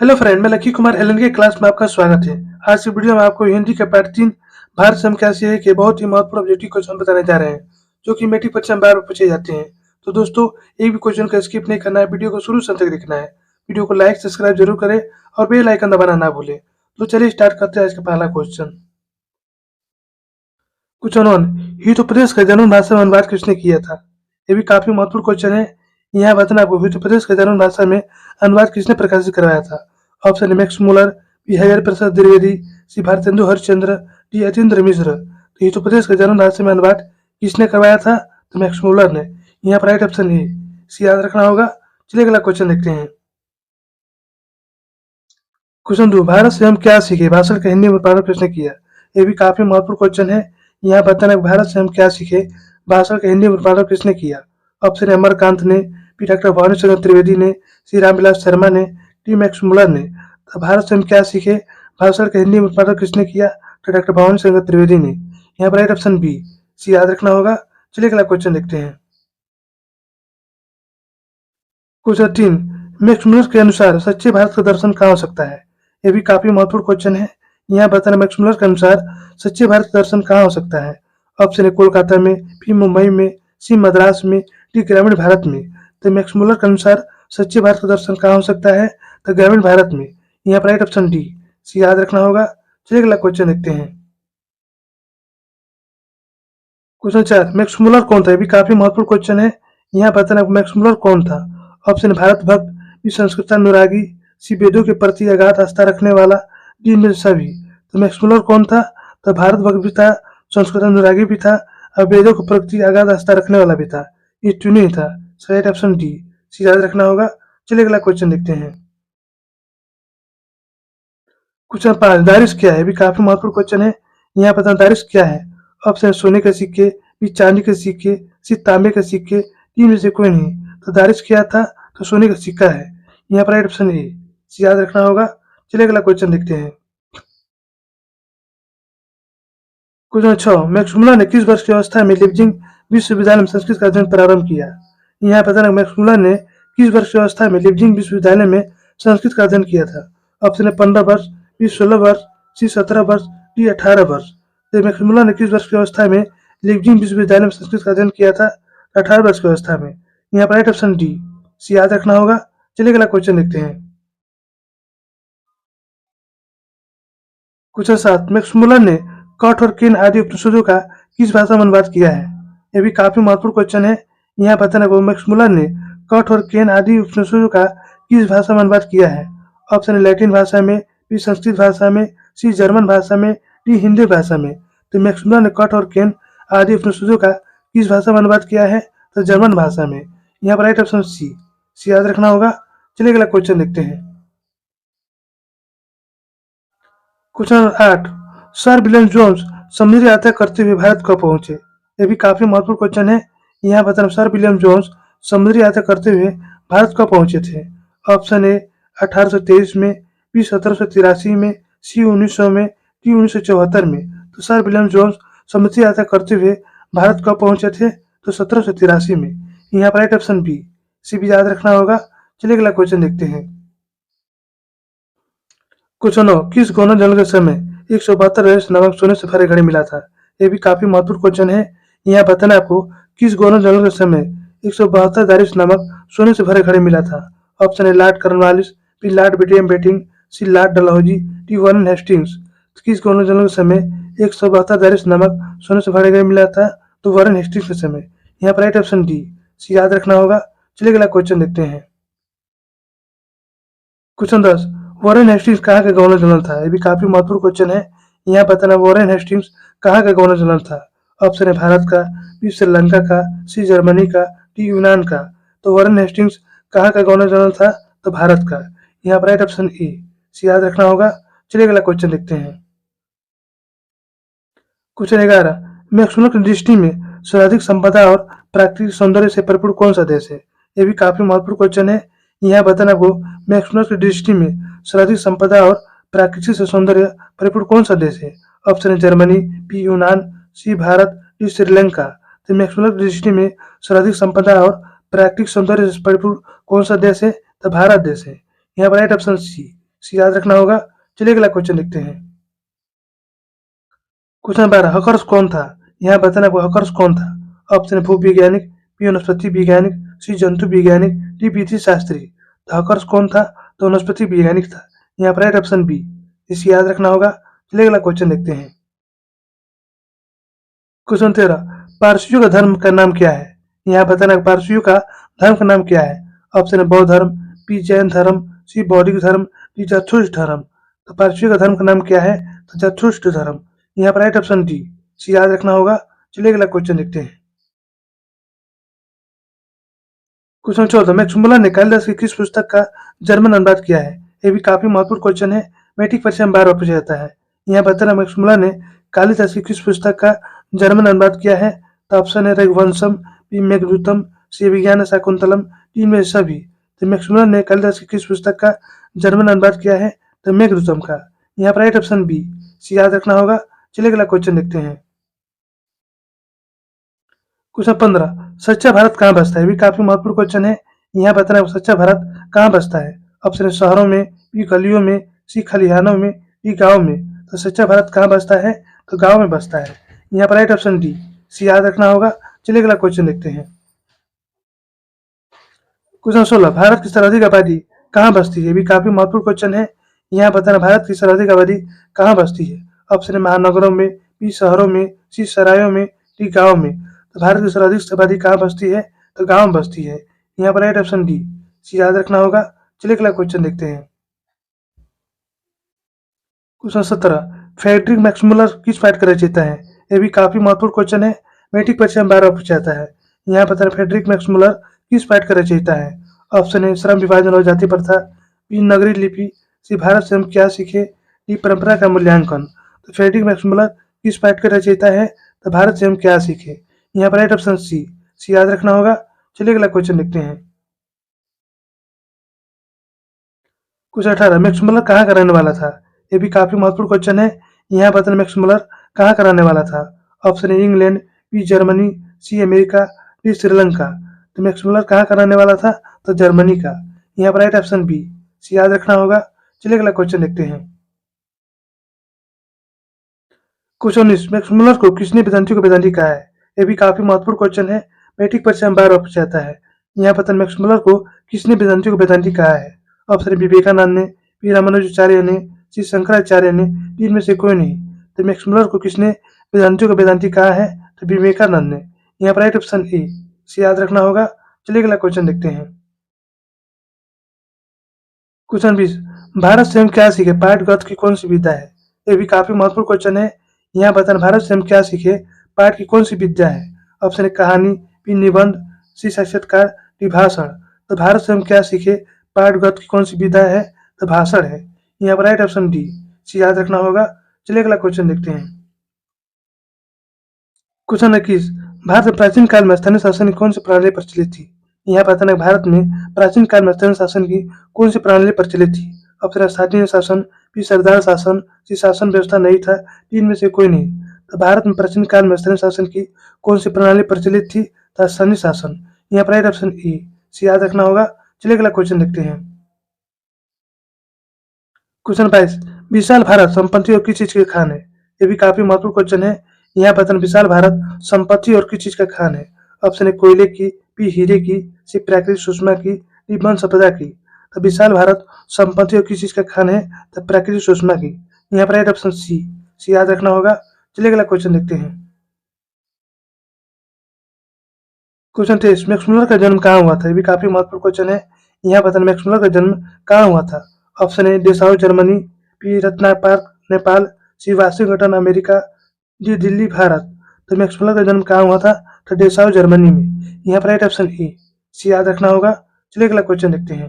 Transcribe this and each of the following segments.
Hello friend, मैं lucky Kumar LN के class में आपका स्वागत है। आज की वीडियो में आपको हिंदी के पार्ट 3 भारत समकासी है के बहुत ही महत्वपूर्ण ऑब्जेक्टिव क्वेश्चन बताने जा रहे हैं, जो कि मैट्रिक परीक्षा में बार-बार पूछे जाते हैं। तो दोस्तों, एक भी क्वेश्चन को स्किप नहीं करना है, वीडियो को शुरू से अंत तक देखना है। वीडियो को लाइक, सब्सक्राइब जरूर करें और बेल आइकन दबाना ना भूलें। तो चलिए स्टार्ट करते हैं आज का पहला क्वेश्चन। क्वेश्चन 1, हितोपदेश का जन्म भाषा में अनुवाद किसने किया था? ये भी काफी महत्वपूर्ण क्वेश्चन है। यहाँ बताना आपको, हितोपदेश का जन्म भाषा में अनुवाद किसने प्रकाशित करवाया था? ऑप्शन है Max Muller, B Harihar Prasad Dwivedi, सी भारतेंदु हरिश्चंद्र, डी अतीन्द्र मिश्र। तो हितोपदेश का जन्म भाषा में अनुवाद किसने करवाया था? तो मैक्स मुलर ने। यहाँ पर राइट ऑप्शन है सी याद रखना होगा। चलिए अगला क्वेश्चन देखते हैं। क्वेश्चन 2, भारत से हम क्या सीखे? भाषण का हिंदी में रूपांतरण किसने किया? ये भी काफी महत्वपूर्ण क्वेश्चन है। यहाँ बताना है भारत से हम क्या सीखे, भाषण का हिंदी में रूपांतरण किसने किया? ऑप्शन है अमरकांत ने, बी डॉक्टर भवानी शंकर त्रिवेदी ने, सी रामविलास शर्मा ने, डी मैक्स मुलर ने। तो भारत से हम क्या सीखे, भाषण का हिंदी में रूपांतरण किसने किया? तो डॉक्टर भवानी शंकर त्रिवेदी ने। यहाँ पर राइट ऑप्शन बी सी याद रखना होगा। चलिए अगला क्वेश्चन देखते हैं। क्वेश्चन 3, मैक्स मुलर के अनुसार सच्चे भारत का दर्शन कहाँ हो सकता है? ये भी काफी महत्वपूर्ण क्वेश्चन है। यहाँ बताना मैक्स मुलर के अनुसार सच्चे भारत का दर्शन कहाँ हो सकता है? ऑप्शन है कोलकाता में, बी मुंबई में, सी मद्रास में, डी ग्रामीण भारत में। तो मैक्स मुलर के अनुसार सच्चे भारत का दर्शन कहाँ हो सकता है? तो ग्रामीण भारत में। यहाँ पर राइट ऑप्शन डी सी याद रखना होगा। चलिए अगला क्वेश्चन देखते हैं। क्वेश्चन 4, मैक्स मुलर कौन था? ये भी काफी महत्वपूर्ण क्वेश्चन है। यहाँ बताना मैक्स मुलर कौन था? ऑप्शन भारत भक्त, बी संस्कृतानुरागी, सी वेदों के प्रति अगाध आस्था रखने वाला, डी इनमें से सभी। तो मैक्स मुलर कौन था? तो भारत भक्त भी था, संस्कृतानुरागी भी था और वेदों के प्रति अगाध आस्था रखने वाला भी था। ये तीनों ही था। सो राइट ऑप्शन डी सी याद रखना होगा। चलिए अगला क्वेश्चन देखते हैं। क्वेश्चन 5, दारिश क्या है? भी काफी महत्वपूर्ण क्वेश्चन है। यहाँ पता दारिश क्या है? ऑप्शन सोने के सिक्के, बी चांदी के सिक्के, सी तांबे के सिक्के, तीन में से कोई नहीं। तो दारिश क्या था? तो सोने का सिक्का है। यहाँ पर राइट ऑप्शन ए सी याद रखना होगा। चलिए अगला क्वेश्चन देखते हैं। क्वेश्चन 6, मैक्समुलर ने किस वर्ष की अवस्था में लिपजिंग विश्वविद्यालय में संस्कृत का अध्ययन प्रारंभ किया? यहाँ पता ना मैक्समुलर ने किस वर्ष की अवस्था में लिपजिंग विश्वविद्यालय में संस्कृत का अध्ययन किया था? ऑप्शन है 15 वर्ष, बी 16 वर्ष, सी 17 वर्ष, डी 18 वर्ष। तो मैक्समुलर ने किस वर्ष की अवस्था में लिपजिंग विश्वविद्यालय में संस्कृत का अध्ययन किया था? 18 वर्ष की अवस्था में। यहाँ पर राइट ऑप्शन डी सी याद रखना होगा। चलिए अगला क्वेश्चन देखते हैं। क्वेश्चन 7, मैक्समुलर ने कठ और केन आदि उपनिषदों का किस भाषा में अनुवाद किया है? यह भी काफी महत्वपूर्ण क्वेश्चन है। यहाँ बताना वो मैक्समुलर ने कठ और केन आदि उपनिषदों का किस भाषा में अनुवाद किया है? ऑप्शन है लैटिन भाषा में, बी संस्कृत भाषा में, सी जर्मन भाषा में, डी हिंदी भाषा में। तो मैक्समुलर ने कठ और केन आदि उपनिषदों का किस भाषा में अनुवाद किया है? तो जर्मन भाषा में। यहाँ पर राइट ऑप्शन सी याद रखना होगा। चलिए अगला क्वेश्चन देखते हैं। क्वेश्चन 8, सर विलियम जोन्स समुद्री यात्रा करते हुए भारत कब पहुंचे? यह भी काफी महत्वपूर्ण क्वेश्चन है। यहाँ बताना सर विलियम जोन्स समुद्री यात्रा करते हुए भारत कब पहुंचे थे? ऑप्शन ए 1823 में, बी 1783 में, सी 1900 में, डी 1974 में। तो सर विलियम जोन्स समुद्री यात्रा करते हुए भारत कब पहुंचे थे? तो 1783 में। यहाँ पर राइट ऑप्शन बी सी भी याद रखना होगा। चलिए अगला क्वेश्चन देखते हैं। क्वेश्चन 9, किस गवर्नर जनरल के समय 172 रेस नमक सोने से भरे घड़े मिला था? ये भी काफी महत्वपूर्ण क्वेश्चन है। यहाँ बताना आपको किस गवर्नर जनरल के समय 172 दारिश नमक सोने से भरे घड़े मिला था? ऑप्शन है Lord Cornwallis, B Lord William Bentinck, C Lord Dalhousie, D Warren Hastings. तो किस गवर्नर जनरल के समय 172 दारिश नमक सोने से भरे घड़े मिला था? तो वारेन हेस्टिंग्स के समय। यहाँ पर राइट ऑप्शन डी सी याद रखना होगा। चलिए अगला क्वेश्चन देखते हैं। क्वेश्चन 10, वॉरेन हेस्टिंग्स कहाँ का गवर्नर जनरल था? ये भी काफी महत्वपूर्ण क्वेश्चन है। यहाँ बताना वॉरेन हेस्टिंग्स कहाँ का गवर्नर जनरल था? ऑप्शन है भारत का, बी श्रीलंका का, सी जर्मनी का, डी यूनान का। तो वॉरेन हेस्टिंग्स कहाँ का गवर्नर जनरल था? तो भारत का। यहाँ पर राइट ऑप्शन ए सी याद रखना होगा। चलिए अगला क्वेश्चन देखते हैं। क्वेश्चन 11, मैक्सवेल की दृष्टि में सर्वाधिक संपदा और प्राकृतिक सौंदर्य से परिपूर्ण कौन सा देश है? ये भी काफी महत्वपूर्ण क्वेश्चन है। यहाँ बताना आपको मैक्सवेल की दृष्टि में सर्वाधिक संपदा और प्राकृतिक से सौंदर्य परिपूर्ण कौन सा देश है? ऑप्शन है जर्मनी, बी यूनान, सी भारत, डी श्रीलंका। तो मैक्सवेल की दृष्टि में सर्वाधिक संपदा और प्राकृतिक सौंदर्य से परिपूर्ण कौन सा देश है? तो भारत देश है। यहाँ पर राइट ऑप्शन सी सी याद रखना होगा। चलिए अगला क्वेश्चन देखते हैं। क्वेश्चन 12 हकर्स कौन था? यहाँ बताना आपको हकर्स कौन था। ऑप्शन है भूवैज्ञानिक, बी वनस्पति वैज्ञानिक, सी जंतु वैज्ञानिक, डी विधि शास्त्री। तो हकर्स कौन था? तो वनस्पति वैज्ञानिक था। यहाँ पर राइट ऑप्शन बी, इसे याद रखना होगा। चलिए अगला क्वेश्चन देखते हैं। क्वेश्चन 13 पारसियों का धर्म का नाम क्या है? यहाँ बताना पारसियों का धर्म का नाम क्या है। ऑप्शन है बौद्ध धर्म, बी जैन धर्म, सी बौद्धिक धर्म, डी जरथुस्ट्र धर्म। तो पारसियों का धर्म का नाम क्या है? तो जरथुस्ट्र धर्म। यहाँ पर राइट ऑप्शन डी, सी याद रखना होगा। चलिए अगला क्वेश्चन देखते हैं। क्वेश्चन 14 मैक्समुलर ने कालिदास की किस पुस्तक का जर्मन अनुवाद किया है? ये भी काफी महत्वपूर्ण क्वेश्चन है, मैट्रिक परीक्षा में बार बार पूछा जाता है। यहाँ बताना मैक्समुलर ने कालिदास की किस पुस्तक का जर्मन अनुवाद किया है। तो ऑप्शन है रघुवंशम, बी मेघदूतम, सी विज्ञान शाकुंतलम, डी में सभी। तो मैक्समुलर ने कालिदास की किस पुस्तक का जर्मन अनुवाद किया है? तो मेघदूतम का। यहाँ पर राइट ऑप्शन बी, सी याद रखना होगा। चलिए अगला क्वेश्चन देखते हैं। क्वेश्चन 15 सच्चा भारत कहाँ बसता है? ये भी काफी महत्वपूर्ण क्वेश्चन है। यहाँ बताना है सच्चा भारत कहाँ बसता है। ऑप्शन है शहरों में, बी गलियों में, सी खलिहानों में, डी गाँव में। तो सच्चा भारत कहाँ बसता है? तो गाँव में बसता है। यहाँ पर राइट ऑप्शन डी, सी याद रखना होगा। चलिए अगला क्वेश्चन देखते हैं। क्वेश्चन 16 भारत की सर्वाधिक आबादी कहाँ बसती है? ये भी काफी महत्वपूर्ण क्वेश्चन है। यहाँ बताना भारत की सर्वाधिक आबादी कहाँ बसती है। ऑप्शन है महानगरों में, बी शहरों में, सी सरायों में, डी गाँव में। तो भारत की सर्वाधिक आबादी कहाँ बसती है? तो गाँव में बसती है। यहाँ पर राइट ऑप्शन डी, सी याद रखना होगा। चलिए अगला क्वेश्चन देखते हैं। क्वेश्चन 17 फ्रेडरिक मैक्समुलर किस पाठ का रचयिता है? ये भी काफी महत्वपूर्ण क्वेश्चन है, मैट्रिक परीक्षा में बार बार पूछा जाता है। यहाँ पता है फ्रेडरिक मैक्समुलर किस पाठ का रचयिता है। ऑप्शन है श्रम विभाजन और जाति प्रथा, बी नगरीय लिपि, सी भारत से हम क्या सीखे, डी परंपरा का मूल्यांकन। तो फ्रेडरिक मैक्समुलर किस पाठ का रचयिता है? तो भारत से हम क्या सीखे। यहाँ पर राइट ऑप्शन सी, सी याद रखना होगा। चलिए अगला क्वेश्चन देखते हैं। क्वेश्चन 18 मैक्समुलर कहाँ का रहने वाला था? ये भी काफी महत्वपूर्ण क्वेश्चन है। यहाँ बताना मैक्समुलर कहाँ का रहने वाला था। ऑप्शन है England, B Germany, C America, D Sri Lanka. तो मैक्समुलर कहाँ का रहने वाला था? तो जर्मनी का। यहाँ पर राइट ऑप्शन बी, सी याद रखना होगा। चलिए अगला क्वेश्चन देखते हैं। क्वेश्चन 19 मैक्समुलर को किसने वेदांतियों का वेदांती कहा है? ये भी काफी महत्वपूर्ण क्वेश्चन है, मैट्रिक परीक्षा में बार बार पूछा जाता है। यहाँ पता मैक्समुलर को किसने वेदांतियों को वेदांती कहा है। ऑप्शन विवेकानंद ने, पी रामानुजाचार्य ने, सी शंकराचार्य ने, डी इनमें से कोई नहीं। तो मैक्समुलर को किसने वेदांतियों का वेदांती कहा है? तो विवेकानंद ने। यहाँ पर राइट ऑप्शन ए, सी याद रखना होगा। चलिए अगला क्वेश्चन देखते हैं। क्वेश्चन 20 भारत से हम क्या सीखे पाठ गत की कौन सी विद्या है? ये भी काफी महत्वपूर्ण क्वेश्चन है। यहाँ बताना भारत से हम क्या सीखे पाठ की कौन सी विद्या है। ऑप्शन है कहानी, बी निबंध, सी साक्षात्कार, डी भाषण। तो भारत से हम क्या सीखे पाठ गत की कौन सी विद्या है? तो भाषण है। यहाँ पर राइट ऑप्शन डी, सी याद रखना होगा। चलिए अगला क्वेश्चन देखते हैं। क्वेश्चन 21 भारत में प्राचीन काल में स्थानीय शासन की कौन सी प्रणाली प्रचलित थी? यहाँ बताना भारत में प्राचीन काल में स्थानीय शासन की कौन सी प्रणाली प्रचलित थी। ऑप्शन स्थानीय शासन, बी सरदार शासन, सी शासन व्यवस्था नहीं था, तीन में से कोई नहीं। तो भारत में प्राचीन काल में स्थानीय शासन की कौन सी प्रणाली प्रचलित थी? तो स्थानीय शासन। यहाँ पर राइट ऑप्शन ई, सी याद रखना होगा। चलिए अगला क्वेश्चन देखते हैं। क्वेश्चन 22 विशाल भारत संपत्ति और किस चीज के खान है? ये भी काफी महत्वपूर्ण क्वेश्चन है। यहाँ बताना विशाल भारत संपत्ति और किस चीज का खान है। ऑप्शन है कोयले की, बी हीरे की, सी प्राकृतिक सुषमा की, डी वन संपदा की। तो विशाल भारत संपत्ति और किस चीज का खान है? तो प्राकृतिक सुषमा की। यहाँ पर राइट ऑप्शन सी, सी याद रखना होगा। चलिए अगला क्वेश्चन देखते हैं। क्वेश्चन 23 मैक्समुलर का जन्म कहाँ हुआ था? ये भी काफी महत्वपूर्ण क्वेश्चन है। यहाँ बताना मैक्समुलर का जन्म कहाँ हुआ था। ऑप्शन है Dessau Germany, B Ratna Park Nepal, C Washington America, D Delhi Bharat. तो मैक्समुलर का जन्म कहाँ हुआ था? तो डेसाउ जर्मनी में। यहाँ पर राइट ऑप्शन ए, सी याद रखना होगा। चलिए अगला क्वेश्चन देखते हैं।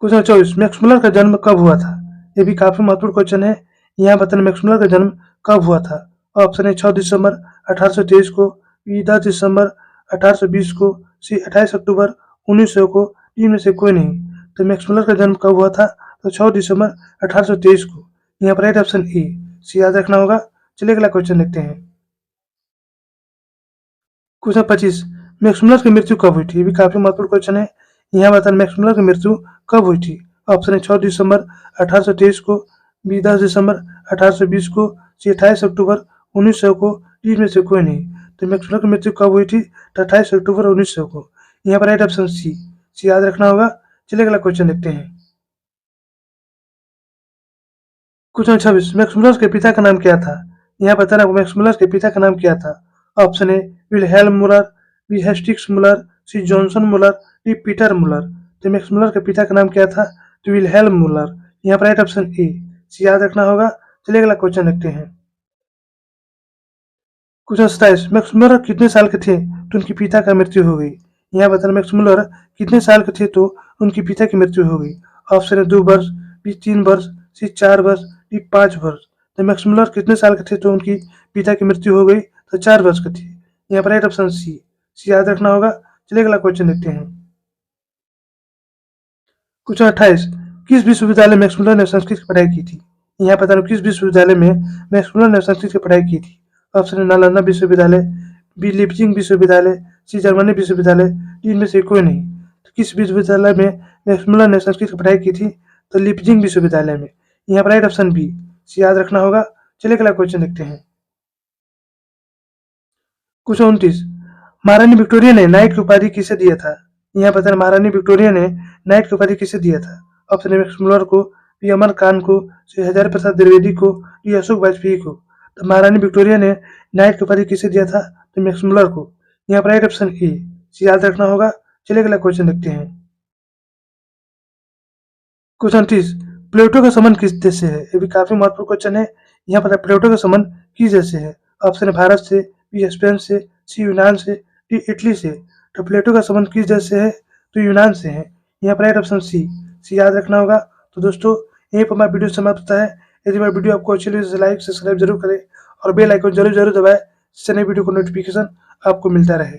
क्वेश्चन 24 मैक्समुलर का जन्म कब हुआ था? ये भी काफी महत्वपूर्ण क्वेश्चन है। यहाँ बताना मैक्समुलर का जन्म कब हुआ था। ऑप्शन है 6 दिसंबर 1823 को, बी 10 दिसंबर 1820 को, सी 28 अक्टूबर 1900 को, डी में से कोई नहीं। तो मैक्समुलर का जन्म कब हुआ था? तो 6 दिसंबर 1823 को। यहाँ पर राइट ऑप्शन ए, सी याद रखना होगा। चलिए अगला क्वेश्चन देखते हैं। क्वेश्चन 25 मैक्समुलर की मृत्यु कब हुई थी? ये भी काफी महत्वपूर्ण क्वेश्चन है। यहाँ बताना मैक्स मुलर की मृत्यु कब हुई थी। ऑप्शन है 6 दिसंबर 1823 को, बी 10 दिसंबर 1820 को, सी 28 अक्टूबर 1900 को, डी में से कोई नहीं। तो मैक्स मुलर की मृत्यु कब हुई थी? तो 28 अक्टूबर 1900 को। यहाँ पर राइट ऑप्शन सी याद रखना होगा। चलिए अगला क्वेश्चन देखते हैं। क्वेश्चन 26, मैक्स मुलर के पिता का नाम क्या था? यहाँ बताना मैक्स मुलर के पिता का नाम क्या था। Option A Wilhelm Muller, B Hastings Muller, C Johnson Muller, D Peter Muller. तो मैक्स मुलर के पिता का नाम क्या था? तो विल्हेल्म मुलर। यहाँ पर राइट ऑप्शन ए सी याद रखना होगा। चलिए अगला क्वेश्चन देखते हैं। क्वेश्चन 27, मैक्स मुलर कितने साल के थे तो उनके पिता का मृत्यु हो गई? यहाँ बताना मैक्स मुलर कितने साल के थे तो उनके पिता की मृत्यु हो गई। ऑप्शन है 2 वर्ष, बी 3 वर्ष, सी 4 वर्ष, डी 5 वर्ष। तो मैक्स मुलर कितने साल के थे तो उनकी पिता की मृत्यु हो गई? तो 4 वर्ष के थे। यहाँ पर राइट ऑप्शन सी याद रखना होगा। चलिए अगला क्वेश्चन देखते हैं। क्वेश्चन 28, किस विश्वविद्यालय में मैक्स मुलर ने संस्कृत की पढ़ाई की थी? यहाँ पता नहीं किस विश्वविद्यालय में मैक्स मुलर ने संस्कृत की पढ़ाई की थी। ऑप्शन है नालंदा विश्वविद्यालय, बी लिपजिंग विश्वविद्यालय, सी जर्मनी विश्वविद्यालय, डी इनमें से कोई नहीं। तो किस विश्वविद्यालय में मैक्स मुलर ने संस्कृत की पढ़ाई की थी? तो लिपजिंग विश्वविद्यालय में। यहाँ पर राइट ऑप्शन बी सी याद रखना होगा। चलिए अगला क्वेश्चन देखते हैं। क्वेश्चन 29, महारानी विक्टोरिया ने नाइट की उपाधि किसे दिया था? यहाँ पता है महारानी विक्टोरिया ने नाइट की उपाधि किसे दिया था। ऑप्शन ए मैक्स मुलर को, बी अमर खान को, सी हजारी प्रसाद द्विवेदी को, डी अशोक वाजपेयी को। तो महारानी विक्टोरिया ने नाइट की उपाधि किसे दिया था? तो मैक्स मुलर को। यहाँ पर राइट ऑप्शन ए सी याद रखना होगा। चलिए अगला क्वेश्चन देखते हैं। क्वेश्चन 30, प्लेटो का संबंध किस देश से है? ये भी काफी महत्वपूर्ण क्वेश्चन है। यहाँ पर प्लेटो का संबंध किस देश से है? ऑप्शन है भारत से, बी स्पेन से, सी यूनान से, डी इटली से। तो प्लेटो का संबंध किस देश से है? तो यूनान से है। यहाँ पर राइट ऑप्शन सी याद रखना होगा। तो दोस्तों यहीं पर हमारा वीडियो समाप्त होता है। यदि हमारा वीडियो आपको अच्छी लगी तो लाइक सब्सक्राइब जरूर करें और बेल आइकन जरूर दबाएं, जिससे नई वीडियो को नोटिफिकेशन आपको मिलता रहे।